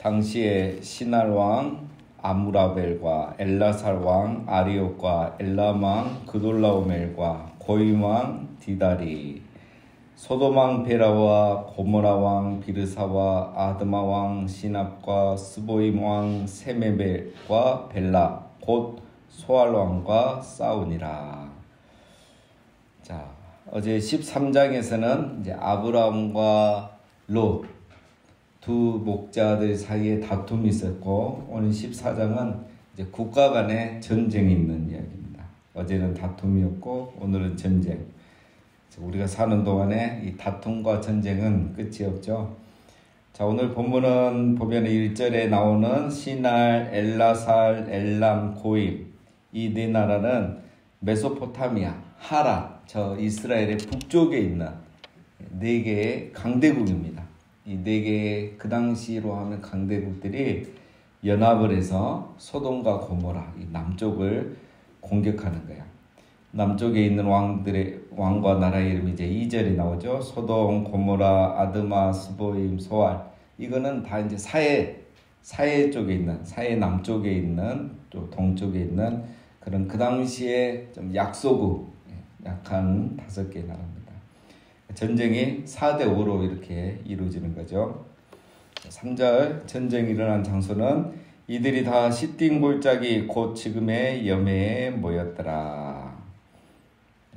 당시에 시날 왕 아무라벨과 엘라살 왕 아리옥과 엘람 왕 그돌라오멜과 고임 왕 디다리, 소돔 왕 베라와 고모라 왕 비르사와 아드마 왕 시납과 스보임 왕 세메벨과 벨라 곧 소알 왕과 싸우니라. 자, 어제 13장에서는 이제 아브라함과 롯 두 목자들 사이에 다툼이 있었고, 오늘 14장은 이제 국가 간의 전쟁이 있는 이야기입니다. 어제는 다툼이었고 오늘은 전쟁. 우리가 사는 동안에 이 다툼과 전쟁은 끝이 없죠. 자, 오늘 본문은 보면 1절에 나오는 시날, 엘라살, 엘람, 고임, 이 네 나라는 메소포타미아, 하란, 저 이스라엘의 북쪽에 있는 네 개의 강대국입니다. 이 네 개의 그 당시로 하면 강대국들이 연합을 해서 소돔과 고모라, 이 남쪽을 공격하는 거야. 남쪽에 있는 왕과 나라의 이름이 이제 2절이 나오죠. 소돔, 고모라, 아드마, 스보임, 소알. 이거는 다 이제 사해 쪽에 있는, 사해 남쪽에 있는, 또 동쪽에 있는 그런 그 당시에 좀 약소국, 약한 5개의 나라입니다. 전쟁이 4대5로 이렇게 이루어지는 거죠. 3절, 전쟁이 일어난 장소는 이들이 다 시딤 골짜기 곧 지금의 여매에 모였더라.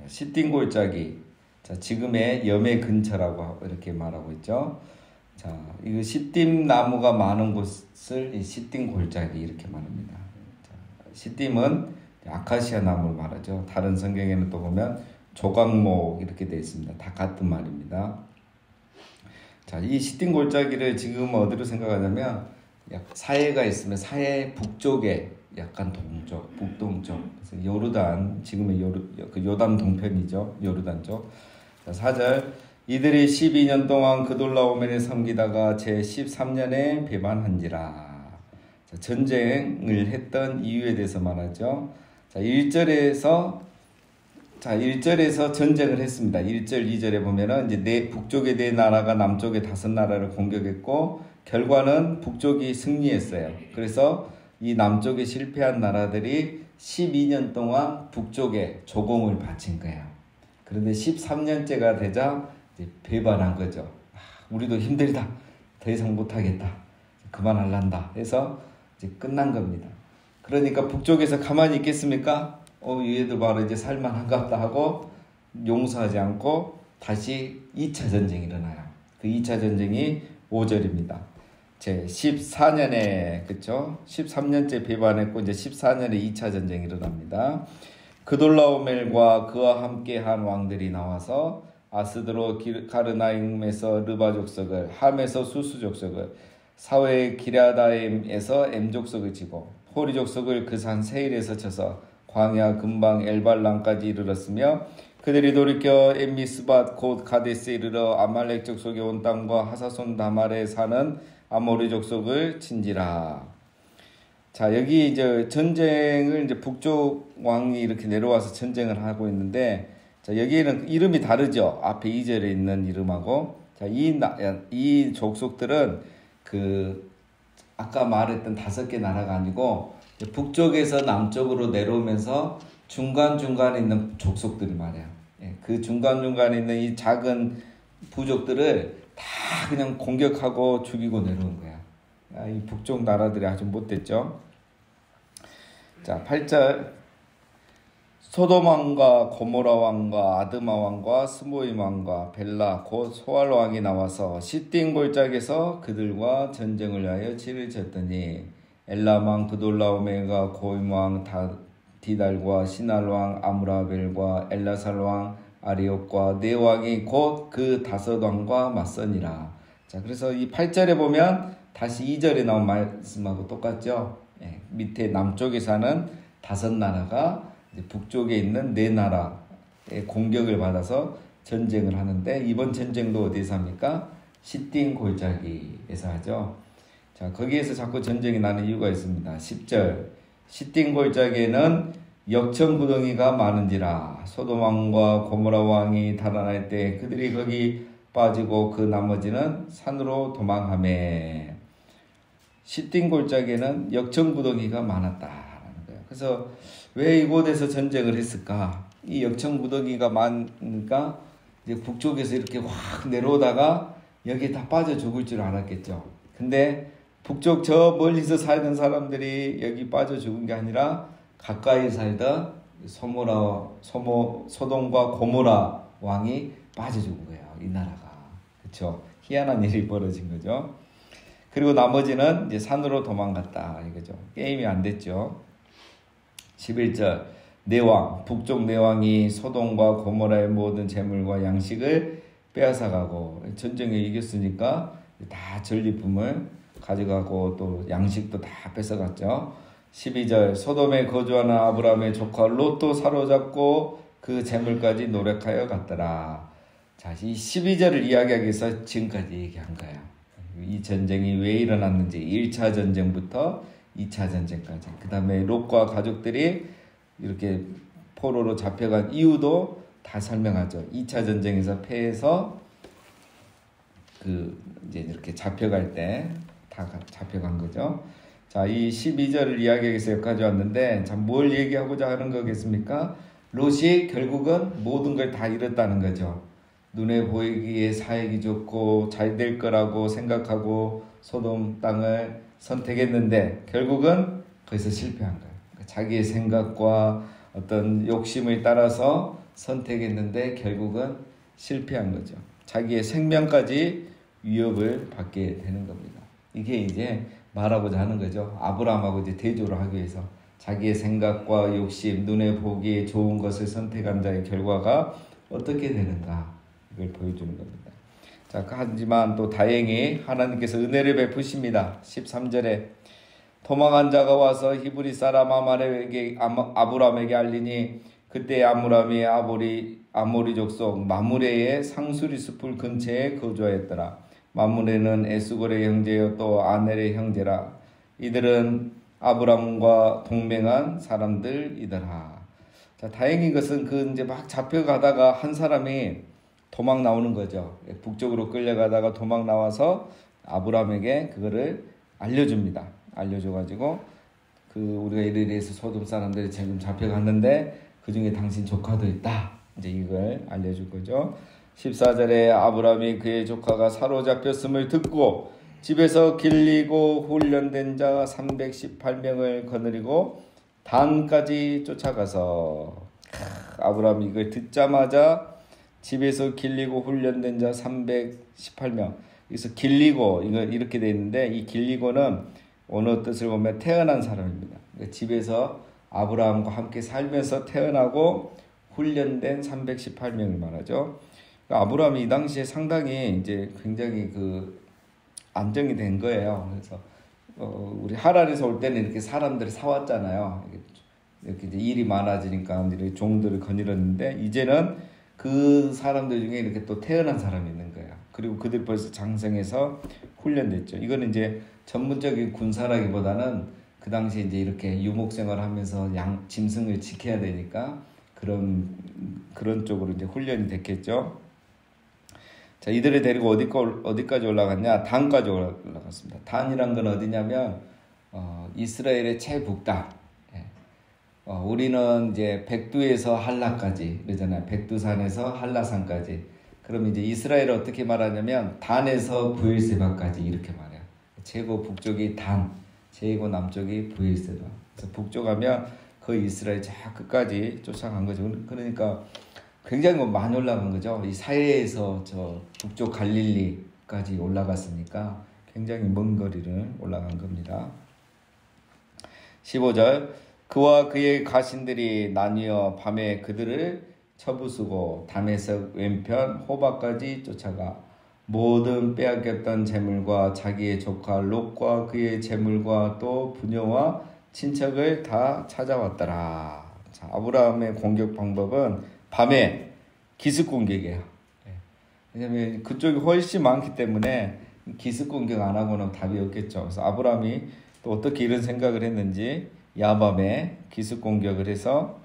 시딤 골짜기, 자, 지금의 여매 근처라고 이렇게 말하고 있죠. 자, 이거 시딤 나무가 많은 곳을 이 시딤 골짜기 이렇게 말합니다. 자, 시딤은 아카시아 나무를 말하죠. 다른 성경에는 또 보면 조각목 이렇게 되어 있습니다. 다 같은 말입니다. 자, 이 시딤 골짜기를 지금 어디로 생각하냐면 사해가 있으면 사해 북쪽에 약간 동쪽, 북동쪽. 그래서 요르단, 지금의 요단 동편이죠. 요르단 쪽. 자, 4절. 이들이 12년 동안 그돌라오멜을 섬기다가 제 13년에 배반한지라. 자, 전쟁을 했던 이유에 대해서 말하죠. 자, 1절에서 전쟁을 했습니다. 1절, 2절에 보면은 이제 북쪽의 네 나라가 남쪽의 5나라를 공격했고, 결과는 북쪽이 승리했어요. 그래서 이 남쪽에 실패한 나라들이 12년 동안 북쪽에 조공을 바친 거예요. 그런데 13년째가 되자 이제 배반한 거죠. 우리도 힘들다. 더 이상 못하겠다. 그만할란다. 해서 이제 끝난 겁니다. 그러니까 북쪽에서 가만히 있겠습니까? 얘들 바로 이제 살만한갑다 하고 용서하지 않고 다시 2차 전쟁이 일어나요. 그 2차 전쟁이 5절입니다. 제 14년에, 그쵸? 13년째 배반했고, 이제 14년에 2차 전쟁이 일어납니다. 그돌라오멜과 그와 함께 한 왕들이 나와서 아스드로 가르나임에서 르바 족속을, 함에서 수수 족속을, 사회 기랴다임에서 엠 족속을 치고, 호리 족속을 그 산 세일에서 쳐서 광야 근방 엘발람까지 이르렀으며, 그들이 돌이켜 엠미스밭 곧 가데스에 이르러 아말렉 족속의 온 땅과 하사손 다말에 사는 아모리 족속을 친지라. 자, 여기 이제 전쟁을 이제 북쪽 왕이 이렇게 내려와서 전쟁을 하고 있는데, 자, 여기에는 이름이 다르죠. 앞에 2절에 있는 이름하고. 자, 이 족속들은 아까 말했던 5개 나라가 아니고, 북쪽에서 남쪽으로 내려오면서 중간중간에 있는 족속들이 말이에요. 그 중간중간에 있는 이 작은 부족들을 다 그냥 공격하고 죽이고 내려온 거야. 이 북쪽 나라들이 아주 못됐죠. 자, 8절. 소돔 왕과 고모라 왕과 아드마 왕과 스모임 왕과 벨라 곧 소알 왕이 나와서 시딤 골짜기에서 그들과 전쟁을 위하여 치를 쳤더니, 엘람 왕 그돌라오멜과 고임 왕 디달과 시날 왕 아무라벨과 엘라살 왕 아리옥과 네 왕이 곧 그 5왕과 맞서니라. 자, 그래서 이 8절에 보면 다시 2절에 나온 말씀하고 똑같죠. 밑에 남쪽에 사는 5나라가 북쪽에 있는 4나라의 공격을 받아서 전쟁을 하는데, 이번 전쟁도 어디서 합니까? 시딤 골짜기에서 하죠. 자, 거기에서 자꾸 전쟁이 나는 이유가 있습니다. 10절. 시딤 골짜기에는 역청구덩이가 많은지라. 소돔 왕과 고모라 왕이 달아날 때 그들이 거기 빠지고 그 나머지는 산으로 도망하매. 시딘 골짜기에는 역청부동이가 많았다라는 거예요. 그래서 왜 이곳에서 전쟁을 했을까? 이 역청부동이가 많으니까 이제 북쪽에서 이렇게 확 내려오다가 여기에 다 빠져 죽을 줄 알았겠죠. 근데 북쪽 저 멀리서 살던 사람들이 여기 빠져 죽은 게 아니라 가까이 살던 소돔과 고모라 왕이 빠져 죽은 거예요. 이 나라가. 그렇죠? 희한한 일이 벌어진 거죠. 그리고 나머지는 이제 산으로 도망갔다 이거죠. 게임이 안 됐죠. 11절 내왕 북쪽 내왕이 소돔과 고모라의 모든 재물과 양식을 빼앗아가고 전쟁에 이겼으니까 다 전리품을 가져가고 또 양식도 다 뺏어갔죠. 12절 소돔에 거주하는 아브라함의 조카 롯도 사로잡고 그 재물까지 노력하여 갔더라. 자, 이 12절을 이야기하기 위해서 지금까지 얘기한 거예요. 이 전쟁이 왜 일어났는지 1차 전쟁부터 2차 전쟁까지 그 다음에 롯과 가족들이 이렇게 포로로 잡혀간 이유도 다 설명하죠. 2차 전쟁에서 패해서 이제 이렇게 잡혀갈 때 다 잡혀간 거죠. 자, 이 12절을 이야기하기 위해서 여기까지 왔는데 참 뭘 얘기하고자 하는 거겠습니까? 롯이 결국은 모든 걸 다 잃었다는 거죠. 눈에 보이기에 사익이 좋고 잘 될 거라고 생각하고 소돔 땅을 선택했는데 결국은 거기서 실패한 거예요. 자기의 생각과 어떤 욕심을 따라서 선택했는데 결국은 실패한 거죠. 자기의 생명까지 위협을 받게 되는 겁니다. 이게 이제 말하고자 하는 거죠. 아브라함하고 이제 대조를 하기 위해서 자기의 생각과 욕심, 눈에 보기에 좋은 것을 선택한 자의 결과가 어떻게 되는가 이걸 보여주는 겁니다. 자, 하지만 또 다행히 하나님께서 은혜를 베푸십니다. 13절에 도망한 자가 와서 히브리 사람 아브람에게 알리니 그때 아브람이 아모리 족속 마므레의 상수리 숲을 근처에 거주하였더라. 마므레는 에스골의 형제요 또 아넬의 형제라. 이들은 아브람과 동맹한 사람들이더라. 자, 다행인 것은 이제 막 잡혀가다가 한 사람이 도망 나오는 거죠. 북쪽으로 끌려가다가 도망 나와서 아브람에게 그거를 알려줍니다. 알려줘가지고 우리가 이를 위해서 소돔 사람들이 지금 잡혀갔는데 그 중에 당신 조카도 있다. 이제 이걸 알려줄 거죠. 14절에 아브람이 그의 조카가 사로잡혔음을 듣고 집에서 길리고 훈련된 자 318명을 거느리고 단까지 쫓아가서 아브람이 이걸 듣자마자 집에서 길리고 훈련된 자 318명. 여기서 길리고 이거 이렇게 돼 있는데 이 길리고는 어느 뜻을 보면 태어난 사람입니다. 그러니까 집에서 아브라함과 함께 살면서 태어나고 훈련된 318명을 말하죠. 그러니까 아브라함이 이 당시에 상당히 이제 굉장히 안정이 된 거예요. 그래서 우리 하란에서 올 때는 이렇게 사람들을 사왔잖아요. 이렇게 이제 일이 많아지니까 이렇게 종들을 거느렸는데 이제는 그 사람들 중에 이렇게 또 태어난 사람이 있는 거예요. 그리고 그들 벌써 장성해서 훈련됐죠. 이거는 이제 전문적인 군사라기보다는 그 당시에 이제 이렇게 유목생활 하면서 짐승을 지켜야 되니까 그런 쪽으로 이제 훈련이 됐겠죠. 자, 이들을 데리고 어디까지 올라갔냐? 단까지 올라갔습니다. 단이란 건 어디냐면 이스라엘의 최북단. 우리는 이제 백두에서 할라까지 그러잖아요. 백두산에서 할라산까지. 그럼 이제 이스라엘을 어떻게 말하냐면 단에서 브엘세바까지 이렇게 말해요. 최고 북쪽이 단, 최고 남쪽이 브엘세바. 그래서 북쪽 하면 거의 이스라엘 저 끝까지 쫓아간 거죠. 그러니까 굉장히 많이 올라간 거죠. 이 사해에서 저 북쪽 갈릴리까지 올라갔으니까 굉장히 먼 거리를 올라간 겁니다. 15절 그와 그의 가신들이 나뉘어 밤에 그들을 쳐부수고 다메섹 왼편 호바까지 쫓아가 모든 빼앗겼던 재물과 자기의 조카 롯과 그의 재물과 또 부녀와 친척을 다 찾아왔더라. 자, 아브라함의 공격 방법은 밤에 기습 공격이에요. 왜냐하면 그쪽이 훨씬 많기 때문에 기습 공격 안 하고는 답이 없겠죠. 그래서 아브라함이 또 어떻게 이런 생각을 했는지 야밤에 기습 공격을 해서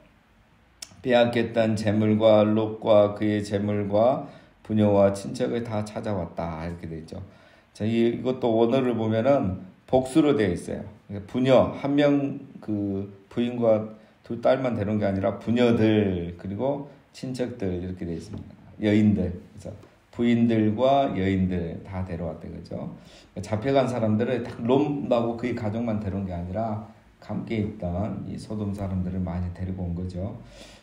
빼앗겼던 재물과 롯과 그의 재물과 부녀와 친척을 다 찾아왔다 이렇게 되죠. 자, 이것도 원어를 보면은 복수로 되어 있어요. 부녀 한 명 그 부인과 두 딸만 데려온 게 아니라 부녀들 그리고 친척들 이렇게 되어 있습니다. 여인들 그래서 부인들과 여인들 다 데려왔대 그죠. 잡혀간 사람들을 딱 롬하고 그의 가족만 데려온 게 아니라 함께 있던 이 소돔 사람들을 많이 데리고 온 거죠.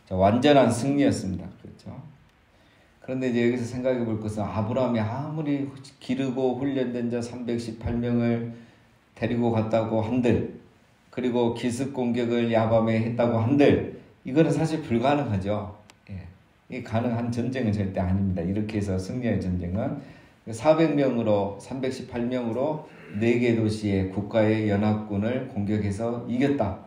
완전한 승리였습니다. 그렇죠. 그런데 이제 여기서 생각해 볼 것은 아브라함이 아무리 기르고 훈련된 자 318명을 데리고 갔다고 한들 그리고 기습 공격을 야밤에 했다고 한들 이거는 사실 불가능하죠. 예. 이 가능한 전쟁은 절대 아닙니다. 이렇게 해서 승리할 전쟁은 400명으로 318명으로 4개 도시의 국가의 연합군을 공격해서 이겼다.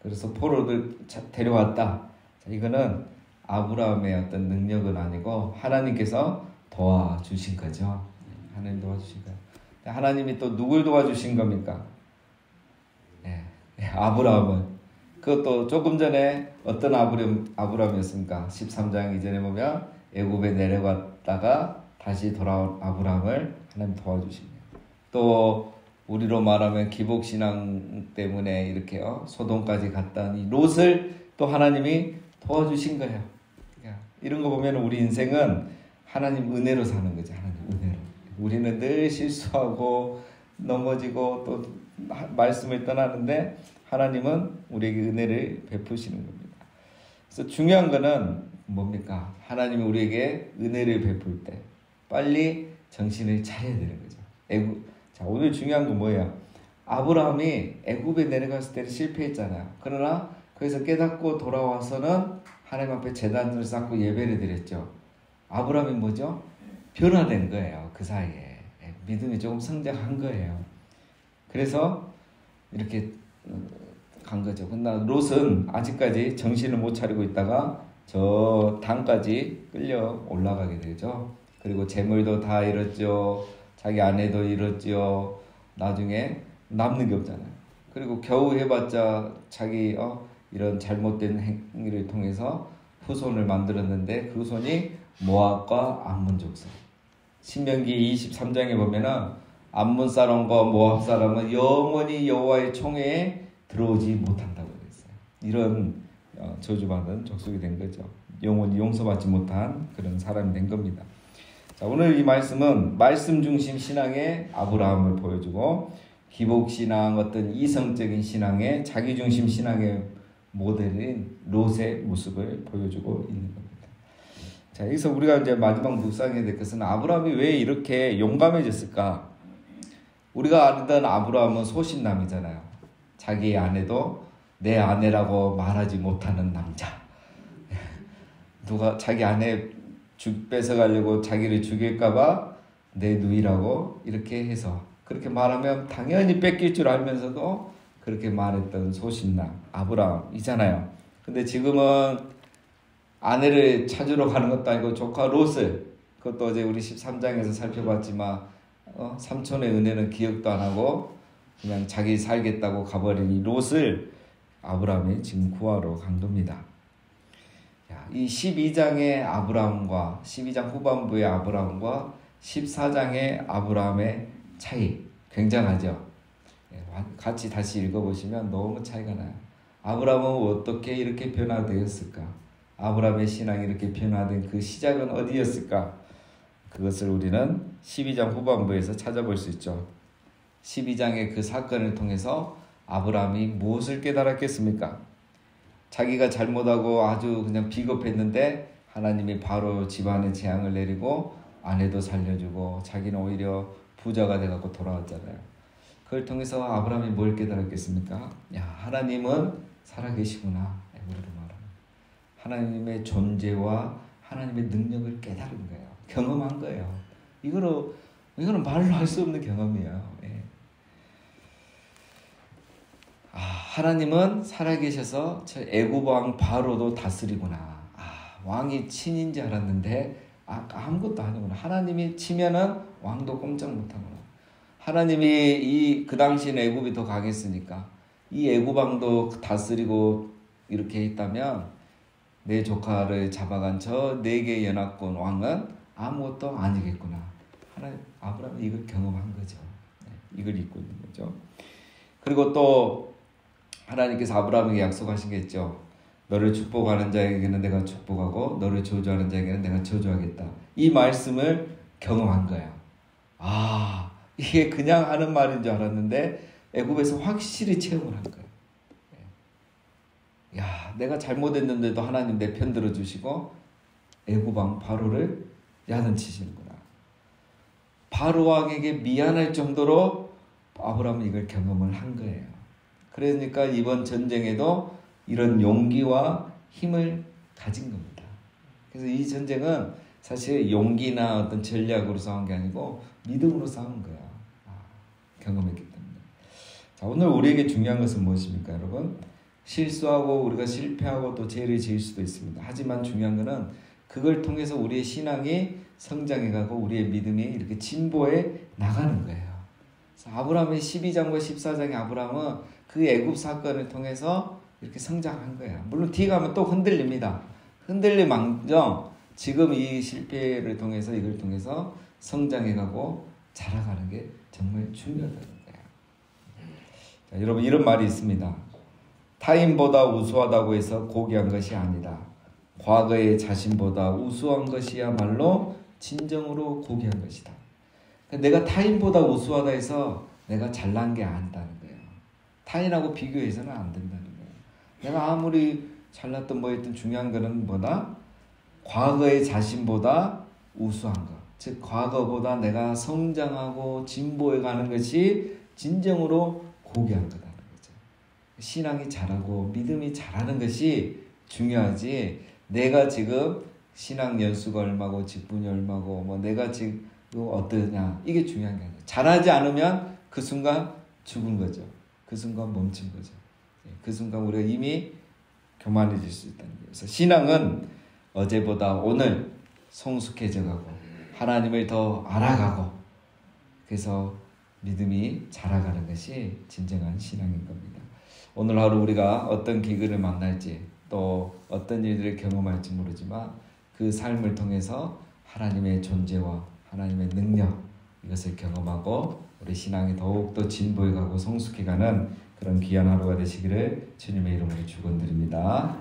그래서 포로들 데려왔다. 자, 이거는 아브라함의 어떤 능력은 아니고 하나님께서 도와주신 거죠. 하나님 도와주신 거예요. 하나님이 또 누굴 도와주신 겁니까? 아브라함은. 그것도 조금 전에 어떤 아브라함이었습니까? 13장 이전에 보면 애굽에 내려갔다가 다시 돌아온 아브라함을 하나님 도와주십니다. 또 우리로 말하면 기복신앙 때문에 이렇게 소돔까지 갔던 이 롯을 또 하나님이 도와주신 거예요. 그러니까 이런 거 보면 우리 인생은 하나님 은혜로 사는 거죠. 하나님 은혜로. 우리는 늘 실수하고 넘어지고 또 말씀을 떠나는데 하나님은 우리에게 은혜를 베푸시는 겁니다. 그래서 중요한 거는 뭡니까? 하나님이 우리에게 은혜를 베풀 때 빨리 정신을 차려야 되는 거죠. 자, 오늘 중요한 건 뭐예요? 아브라함이 애굽에 내려갔을 때는 실패했잖아요. 그러나 거기서 깨닫고 돌아와서는 하나님 앞에 제단을 쌓고 예배를 드렸죠. 아브라함이 뭐죠? 변화된 거예요. 그 사이에. 믿음이 조금 성장한 거예요. 그래서 이렇게 간 거죠. 그러나 롯은 아직까지 정신을 못 차리고 있다가 저 단까지 끌려 올라가게 되죠. 그리고 재물도 다 잃었죠. 자기 아내도 잃었죠. 나중에 남는 게 없잖아요. 그리고 겨우 해봤자 자기 이런 잘못된 행위를 통해서 후손을 만들었는데 그 후손이 모압과 암몬 족속. 신명기 23장에 보면은 암몬 사람과 모압 사람은 영원히 여호와의 총회에 들어오지 못한다고 그랬어요. 이런 저주받은 족속이 된 거죠. 영원히 용서받지 못한 그런 사람이 된 겁니다. 자, 오늘 이 말씀은 말씀 중심 신앙의 아브라함을 보여주고 기복신앙 어떤 이성적인 신앙의 자기중심 신앙의 모델인 롯의 모습을 보여주고 있는 겁니다. 자, 여기서 우리가 이제 마지막 묵상해야 될 것은 아브라함이 왜 이렇게 용감해졌을까? 우리가 알던 아브라함은 소신남이잖아요. 자기 아내도 내 아내라고 말하지 못하는 남자. 누가 자기 아내 뺏어가려고 자기를 죽일까봐 내 누이라고 이렇게 해서 그렇게 말하면 당연히 뺏길 줄 알면서도 그렇게 말했던 소신남 아브라함이잖아요. 근데 지금은 아내를 찾으러 가는 것도 아니고 조카 롯을 그것도 어제 우리 13장에서 살펴봤지만 삼촌의 은혜는 기억도 안 하고 그냥 자기 살겠다고 가버린 이 롯을 아브라함이 지금 구하러 간 겁니다. 이 12장의 아브라함과 12장 후반부의 아브라함과 14장의 아브라함의 차이 굉장하죠. 같이 다시 읽어보시면 너무 차이가 나요. 아브라함은 어떻게 이렇게 변화되었을까? 아브라함의 신앙이 이렇게 변화된 그 시작은 어디였을까? 그것을 우리는 12장 후반부에서 찾아볼 수 있죠. 12장의 그 사건을 통해서 아브라함이 무엇을 깨달았겠습니까? 자기가 잘못하고 아주 그냥 비겁했는데 하나님이 바로 집안에 재앙을 내리고 아내도 살려주고 자기는 오히려 부자가 돼갖고 돌아왔잖아요. 그걸 통해서 아브라함이 뭘 깨달았겠습니까? 야, 하나님은 살아계시구나. 우리로 말하면 하나님의 존재와 하나님의 능력을 깨달은 거예요. 경험한 거예요. 이거는 말로 할 수 없는 경험이에요. 예. 하나님은 살아계셔서 저 애굽 왕 바로도 다스리구나. 왕이 친인 줄 알았는데 아무것도 아니구나. 하나님이 치면은 왕도 꼼짝 못하구나. 하나님이 그 당시에는 애굽이 더 강했으니까 이 애굽 왕도 다스리고 이렇게 했다면 내 조카를 잡아간 저 4개의 연합군 왕은 아무것도 아니겠구나. 아브라함이 이걸 경험한 거죠. 이걸 잊고 있는 거죠. 그리고 또 하나님께서 아브라함에게 약속하신 게 있죠. 너를 축복하는 자에게는 내가 축복하고 너를 저주하는 자에게는 내가 저주하겠다. 이 말씀을 경험한 거야. 아, 이게 그냥 하는 말인 줄 알았는데 애굽에서 확실히 체험을 한 거야. 야, 내가 잘못했는데도 하나님 내 편 들어주시고 애굽 왕 바로를 야단치시는구나. 바로 왕에게 미안할 정도로 아브라함은 이걸 경험을 한 거예요. 그러니까 이번 전쟁에도 이런 용기와 힘을 가진 겁니다. 그래서 이 전쟁은 사실 용기나 어떤 전략으로 싸운 게 아니고 믿음으로 싸운 거야. 경험했기 때문에. 자, 오늘 우리에게 중요한 것은 무엇입니까, 여러분? 실수하고 우리가 실패하고 또 죄를 지을 수도 있습니다. 하지만 중요한 것은 그걸 통해서 우리의 신앙이 성장해가고 우리의 믿음이 이렇게 진보해 나가는 거예요. 그래서 아브라함의 12장과 14장의 아브라함은 그 애굽 사건을 통해서 이렇게 성장한 거야. 물론 뒤에 가면 또 흔들립니다. 흔들림망정 지금 이 실패를 통해서 이걸 통해서 성장해가고 자라가는 게 정말 중요하다는 거예요. 자, 여러분 이런 말이 있습니다. 타인보다 우수하다고 해서 고귀한 것이 아니다. 과거의 자신보다 우수한 것이야말로 진정으로 고귀한 것이다. 내가 타인보다 우수하다 해서 내가 잘난 게 아니다는 거예요. 타인하고 비교해서는 안 된다는 거예요. 내가 아무리 잘났던 뭐 했든 중요한 거는 뭐다? 과거의 자신보다 우수한 것. 즉 과거보다 내가 성장하고 진보해 가는 것이 진정으로 고귀한 거다는 거죠. 신앙이 자라고 믿음이 자라는 것이 중요하지. 내가 지금 신앙 연수가 얼마고 직분이 얼마고 뭐 내가 지금 어떠냐 이게 중요한 게 아니에요. 잘하지 않으면 그 순간 죽은 거죠. 그 순간 멈춘 거죠. 그 순간 우리가 이미 교만해질 수 있다는 거예요. 그래서 신앙은 어제보다 오늘 성숙해져 가고 하나님을 더 알아가고 그래서 믿음이 자라가는 것이 진정한 신앙인 겁니다. 오늘 하루 우리가 어떤 기근을 만날지 또 어떤 일들을 경험할지 모르지만 그 삶을 통해서 하나님의 존재와 하나님의 능력 이것을 경험하고 우리 신앙이 더욱더 진보해가고 성숙해가는 그런 귀한 하루가 되시기를 주님의 이름으로 축원드립니다.